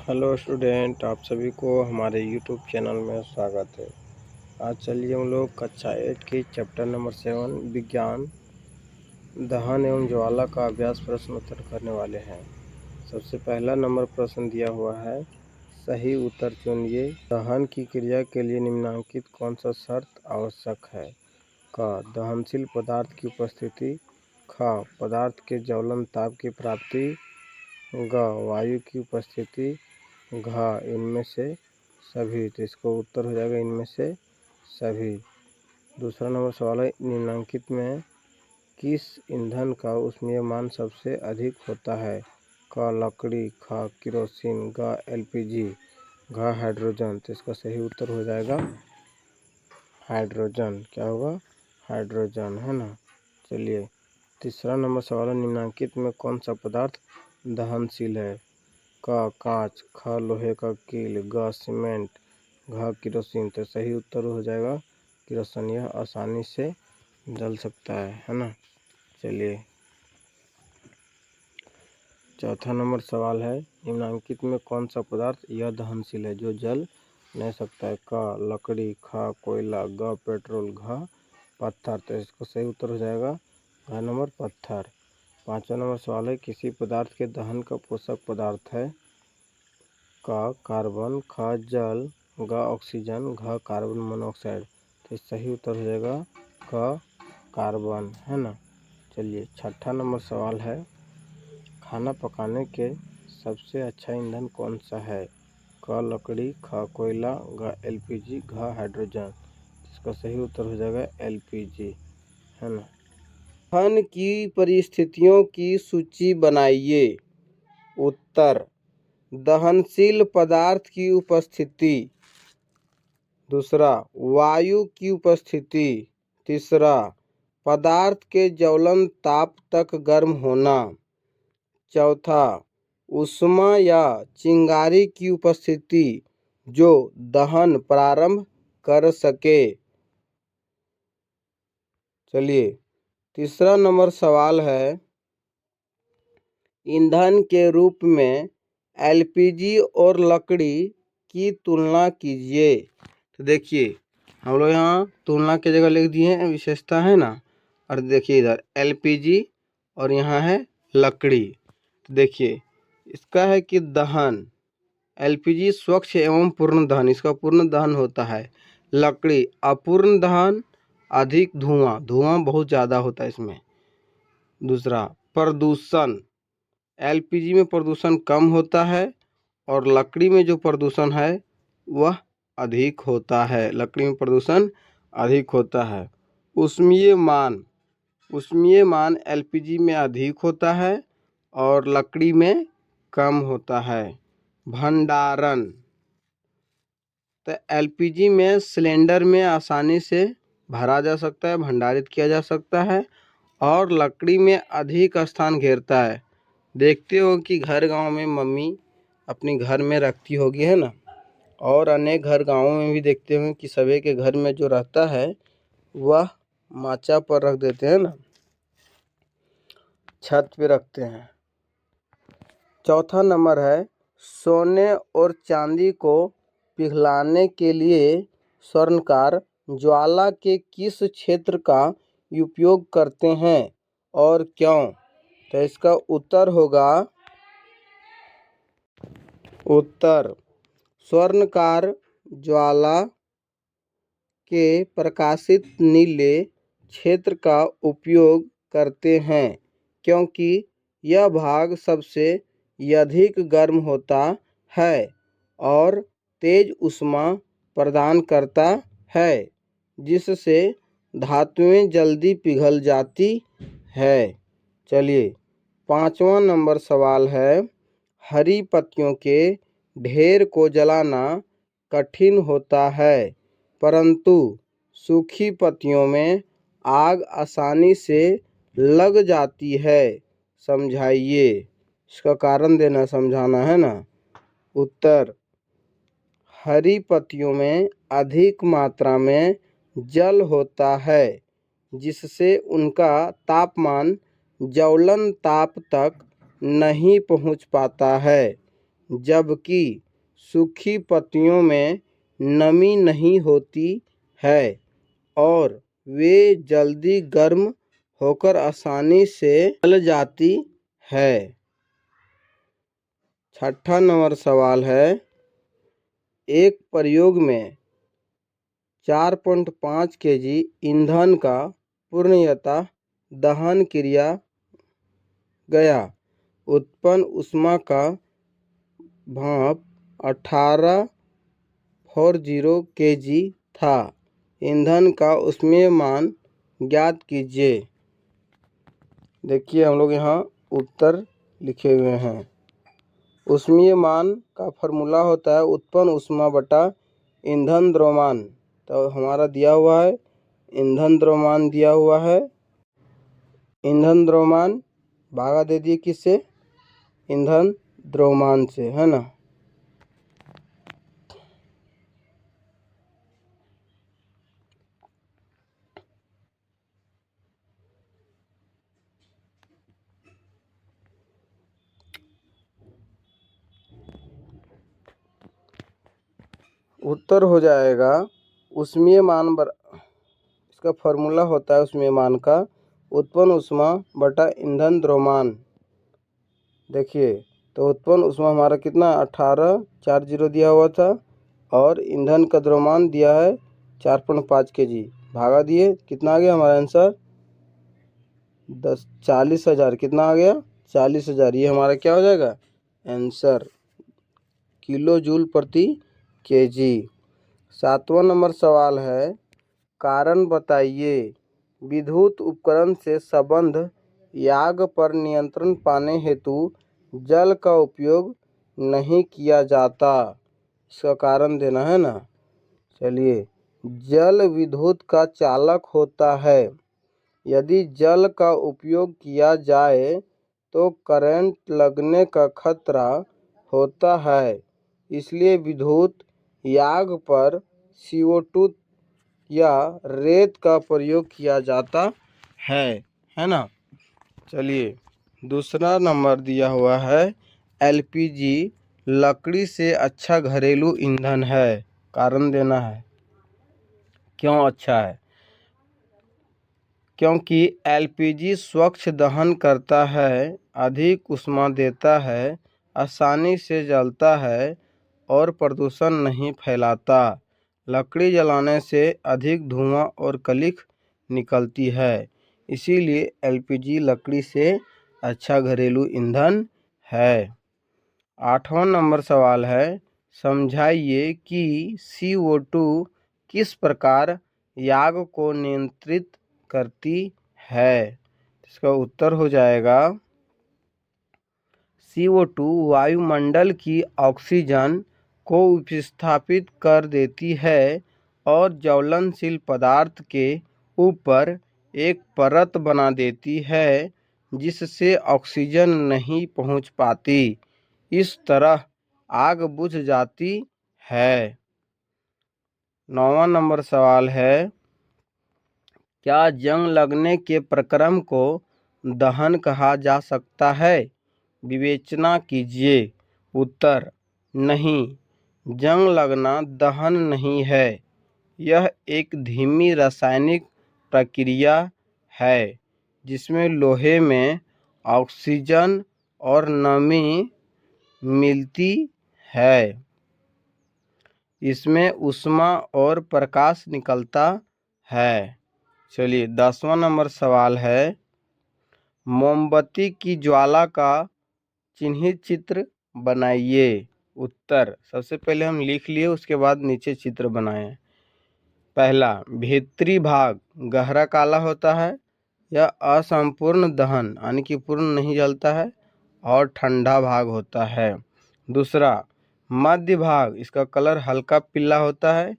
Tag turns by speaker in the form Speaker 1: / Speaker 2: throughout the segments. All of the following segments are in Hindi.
Speaker 1: हेलो स्टूडेंट, आप सभी को हमारे यूट्यूब चैनल में स्वागत है। आज चलिए हम लोग कक्षा 8 की चैप्टर नंबर 7 विज्ञान दहन एवं ज्वाला का अभ्यास प्रश्न उत्तर करने वाले हैं। सबसे पहला नंबर प्रश्न दिया हुआ है, सही उत्तर चुनिए। दहन की क्रिया के लिए निम्नलिखित कौन सा शर्त आवश्यक है? क दहनशील पदार्थ की उपस्थिति, ख पदार्थ के ज्वलन ताप की प्राप्ति, ग वायु की उपस्थिति, घ इनमें से सभी। तो इसका उत्तर हो जाएगा इनमें से सभी। दूसरा नंबर सवाल है, निम्नलिखित में किस ईंधन का ऊष्मीय मान सबसे अधिक होता है? क लकड़ी, ख केरोसिन, ग एलपीजी, घ हाइड्रोजन। तो इसका सही उत्तर हो जाएगा हाइड्रोजन। क्या होगा? हाइड्रोजन, है ना। चलिए तीसरा नंबर सवाल है, निम्नलिखित में कौन सा पदार्थ दहनशील है? क कांच, ख लोहे का कील, ग सीमेंट, घ केरोसिन। तो सही उत्तर हो जाएगा केरोसिन। यह आसानी से जल सकता है ना। चलिए चौथा नंबर सवाल है, निम्नलिखित में कौन सा पदार्थ यह दहनशील है जो जल नहीं सकता है? क लकड़ी, ख कोयला, ग पेट्रोल, घ पत्थर। तो इसका सही उत्तर हो जाएगा घ नंबर पत्थर। पाँचवा नंबर सवाल है, किसी पदार्थ के दहन का पोषक पदार्थ है? क कार्बन, ख जल, ग ऑक्सीजन, घ कार्बन मोनोऑक्साइड। तो सही उत्तर हो जाएगा क कार्बन, है ना। चलिए छठा नंबर सवाल है, खाना पकाने के सबसे अच्छा ईंधन कौन सा है? क लकड़ी, ख कोयला, घ एलपीजी, घ हाइड्रोजन। इसका सही उत्तर हो जाएगा एलपीजी, है ना। दहन की परिस्थितियों की सूची बनाइए। उत्तर, दहनशील पदार्थ की उपस्थिति। दूसरा, वायु की उपस्थिति। तीसरा, पदार्थ के ज्वलन ताप तक गर्म होना। चौथा, ऊष्मा या चिंगारी की उपस्थिति जो दहन प्रारंभ कर सके। चलिए तीसरा नंबर सवाल है, ईंधन के रूप में एलपीजी और लकड़ी की तुलना कीजिए। तो देखिए हम लोग यहाँ तुलना की जगह लिख दिए हैं विशेषता, है ना। और देखिए इधर एलपीजी और यहाँ है लकड़ी। तो देखिए इसका है कि दहन, एलपीजी स्वच्छ एवं पूर्ण दहन, इसका पूर्ण दहन होता है। लकड़ी अपूर्ण दहन, अधिक धुआं बहुत ज़्यादा होता है इसमें। दूसरा, प्रदूषण, एलपीजी में प्रदूषण कम होता है और लकड़ी में जो प्रदूषण है वह अधिक होता है। लकड़ी में प्रदूषण अधिक होता है। ऊष्मीय मान एलपीजी में अधिक होता है और लकड़ी में कम होता है। भंडारण, तो एलपीजी में सिलेंडर में आसानी से भरा जा सकता है, भंडारित किया जा सकता है, और लकड़ी में अधिक स्थान घेरता है। देखते हो कि घर गांव में मम्मी अपनी घर में रखती होगी, है ना। और अनेक घर गांवों में भी देखते हो कि सभी के घर में जो रहता है वह माचा पर रख देते हैं ना, छत पे रखते हैं। चौथा नंबर है, सोने और चांदी को पिघलाने के लिए स्वर्णकार ज्वाला के किस क्षेत्र का उपयोग करते हैं और क्यों? तो इसका उत्तर होगा, उत्तर, स्वर्णकार ज्वाला के प्रकाशित नीले क्षेत्र का उपयोग करते हैं क्योंकि यह भाग सबसे अधिक गर्म होता है और तेज ऊष्मा प्रदान करता है, जिससे धातुएं जल्दी पिघल जाती है। चलिए पांचवा नंबर सवाल है, हरी पत्तियों के ढेर को जलाना कठिन होता है परंतु सूखी पत्तियों में आग आसानी से लग जाती है, समझाइए। इसका कारण देना, समझाना, है ना। उत्तर, हरी पत्तियों में अधिक मात्रा में जल होता है जिससे उनका तापमान ज्वलन ताप तक नहीं पहुंच पाता है, जबकि सूखी पत्तियों में नमी नहीं होती है और वे जल्दी गर्म होकर आसानी से जल जाती है। छठा नंबर सवाल है, एक प्रयोग में 4.5 केजी ईंधन का पूर्णतः दहन किया गया। उत्पन्न ऊष्मा का भाप 1840 केजी था। ईंधन का ऊष्मीय मान ज्ञात कीजिए। देखिए हम लोग यहाँ उत्तर लिखे हुए हैं। ऊष्मीय मान का फॉर्मूला होता है उत्पन्न ऊष्मा बटा ईंधन द्रव्यमान। तो हमारा दिया हुआ है ईंधन द्रव्यमान दिया हुआ है। ईंधन द्रव्यमान भागा दे दिए किससे? ईंधन द्रव्यमान से, है ना। उत्तर हो जाएगा ऊष्मीय मान इसका फॉर्मूला होता है ऊष्मीय मान का उत्पन्न ऊष्मा बटा ईंधन द्रव्यमान। देखिए तो उत्पन्न ऊष्मा हमारा कितना 1840 दिया हुआ था और ईंधन का द्रव्यमान दिया है 4.5 केजी। भागा दिए कितना आ गया हमारा आंसर? 40,000। कितना आ गया? 40,000। ये हमारा क्या हो जाएगा आंसर, किलो जूल प्रति केजी। 7वां नंबर सवाल है, कारण बताइए। विद्युत उपकरण से संबंध आग पर नियंत्रण पाने हेतु जल का उपयोग नहीं किया जाता। इसका कारण देना है ना। चलिए, जल विद्युत का चालक होता है। यदि जल का उपयोग किया जाए तो करंट लगने का खतरा होता है। इसलिए विद्युत आग पर CO2 या रेत का प्रयोग किया जाता है ना। चलिए, दूसरा नंबर दिया हुआ है, LPG लकड़ी से अच्छा घरेलू ईंधन है। कारण देना है क्यों अच्छा है। क्योंकि LPG स्वच्छ दहन करता है, अधिक ऊष्मा देता है, आसानी से जलता है और प्रदूषण नहीं फैलाता। लकड़ी जलाने से अधिक धुआं और कलिख निकलती है। इसीलिए LPG लकड़ी से अच्छा घरेलू ईंधन है। 8वां नंबर सवाल है, समझाइए कि CO2 किस प्रकार आग को नियंत्रित करती है। इसका उत्तर हो जाएगा CO2 वायुमंडल की ऑक्सीजन को विस्थापित कर देती है और ज्वलनशील पदार्थ के ऊपर एक परत बना देती है जिससे ऑक्सीजन नहीं पहुंच पाती। इस तरह आग बुझ जाती है। 9वां नंबर सवाल है, क्या जंग लगने के प्रक्रम को दहन कहा जा सकता है? विवेचना कीजिए। उत्तर, नहीं, जंग लगना दहन नहीं है। यह एक धीमी रासायनिक प्रक्रिया है जिसमें लोहे में ऑक्सीजन और नमी मिलती है। इसमें ऊष्मा और प्रकाश निकलता है। चलिए, 10वां नंबर सवाल है, मोमबत्ती की ज्वाला का चिन्हित चित्र बनाइए। उत्तर, सबसे पहले हम लिख लिए, उसके बाद नीचे चित्र बनाए। पहला, भीतरी भाग गहरा काला होता है, यह असंपूर्ण दहन यानी कि पूर्ण नहीं जलता है और ठंडा भाग होता है। दूसरा, मध्य भाग, इसका कलर हल्का पीला होता है,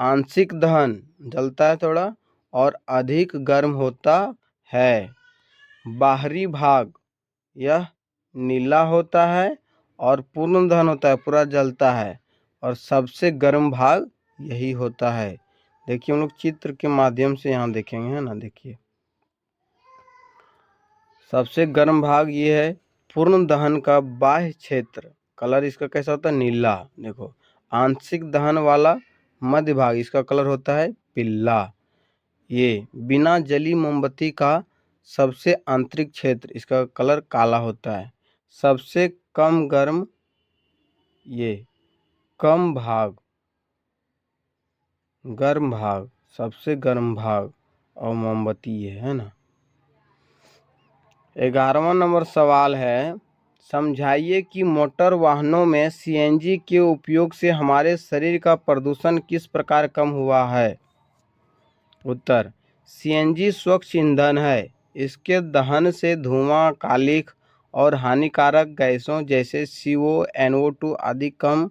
Speaker 1: आंशिक दहन, जलता है थोड़ा और अधिक गर्म होता है। बाहरी भाग, यह नीला होता है और पूर्ण दहन होता है, पूरा जलता है और सबसे गर्म भाग यही होता है। देखिए हम लोग चित्र के माध्यम से यहाँ देखेंगे, है ना। देखिए, सबसे गर्म भाग ये है पूर्ण दहन का बाह्य क्षेत्र, कलर इसका कैसा होता है, नीला। देखो, आंशिक दहन वाला मध्य भाग, इसका कलर होता है पीला। ये बिना जली मोमबत्ती का सबसे आंतरिक क्षेत्र, इसका कलर काला होता है। सबसे कम गर्म, ये कम भाग, गर्म भाग, सबसे गर्म भाग और मोमबत्ती ये है ना। 11वां नंबर सवाल है, समझाइए कि मोटर वाहनों में सीएनजी के उपयोग से हमारे शरीर का प्रदूषण किस प्रकार कम हुआ है। उत्तर, सीएनजी स्वच्छ ईंधन है। इसके दहन से धुआं, कालिख और हानिकारक गैसों जैसे CO, NO2 आदि कम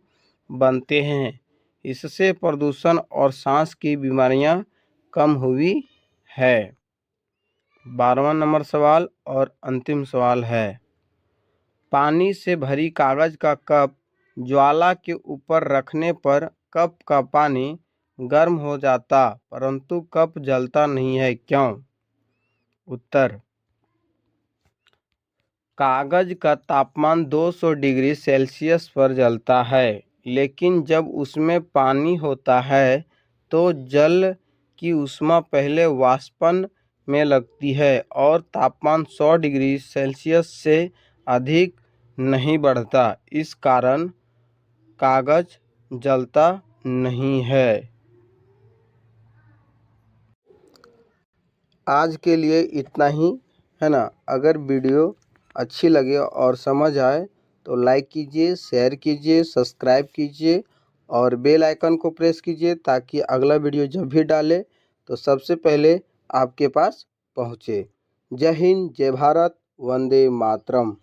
Speaker 1: बनते हैं। इससे प्रदूषण और सांस की बीमारियां कम हुई है। 12वां नंबर सवाल और अंतिम सवाल है, पानी से भरी कागज का कप ज्वाला के ऊपर रखने पर कप का पानी गर्म हो जाता परंतु कप जलता नहीं है, क्यों। उत्तर, कागज का तापमान 200 डिग्री सेल्सियस पर जलता है, लेकिन जब उसमें पानी होता है तो जल की ऊष्मा पहले वाष्पन में लगती है और तापमान 100 डिग्री सेल्सियस से अधिक नहीं बढ़ता। इस कारण कागज जलता नहीं है। आज के लिए इतना ही है ना। अगर वीडियो अच्छी लगे और समझ आए तो लाइक कीजिए, शेयर कीजिए, सब्सक्राइब कीजिए और बेल आइकन को प्रेस कीजिए ताकि अगला वीडियो जब भी डाले तो सबसे पहले आपके पास पहुँचे। जय हिंद, जय भारत, वंदे मातरम।